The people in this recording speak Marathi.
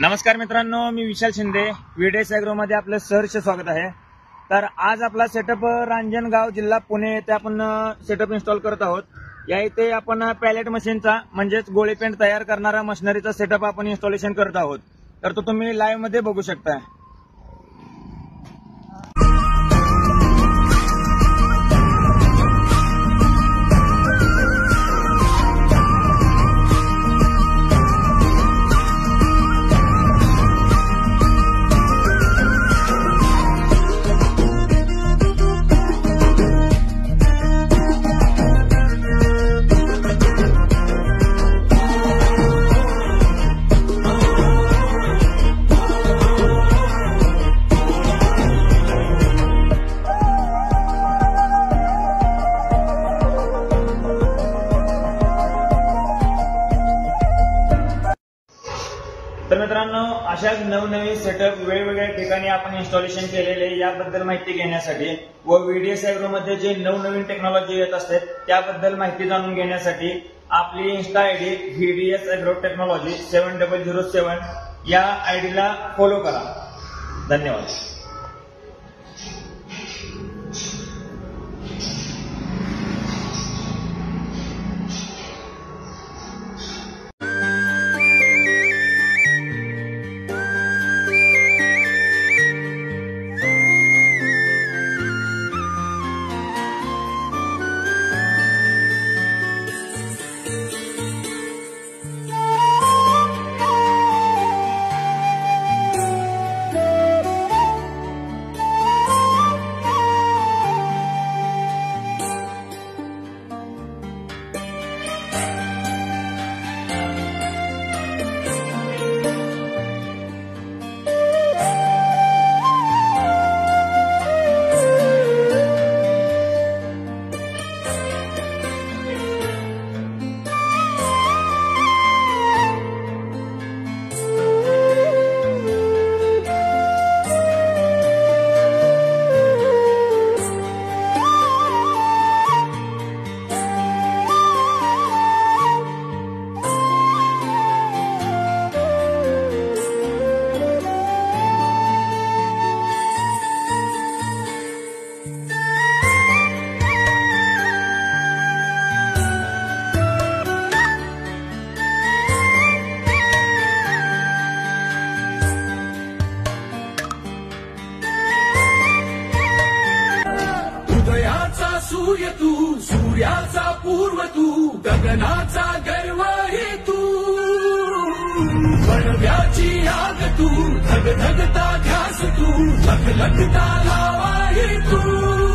नमस्कार मित्रांनो, मी विशाल शिंदे. व्हीडीएस ॲग्रो मध्ये आपलं सहर्ष स्वागत आहे. तर आज आपला सेटअप रांजणगाव जिल्हा पुणे येथे आपण सेटअप इन्स्टॉल करत आहोत. या इथे आपण पॅलेट मशीनचा म्हणजेच गोळी पेंट तयार करणारा मशिनरीचा सेटअप आपण इन्स्टॉलेशन करत आहोत. तर तो तुम्ही लाईव्ह मध्ये बघू शकता. तर मित्रांनो, अशाच नवनवीन सेटअप वेगवेगळ्या ठिकाणी आपण इन्स्टॉलेशन केलेले याबद्दल माहिती घेण्यासाठी व व्हीडीएस ॲग्रो मध्ये जे नवनवीन टेक्नॉलॉजी येत असते त्याबद्दल माहिती जाणून घेण्यासाठी आपली Insta ID VDS agro technology 7007 या आयडीला फॉलो करा. धन्यवाद. सूर्य तू, सूर्याचा पूर्व तू, गगनाचा गर्व हे तू, वणव्याची आग तू, धगधगता ध्यास तू, लखलखता लावा हे तू.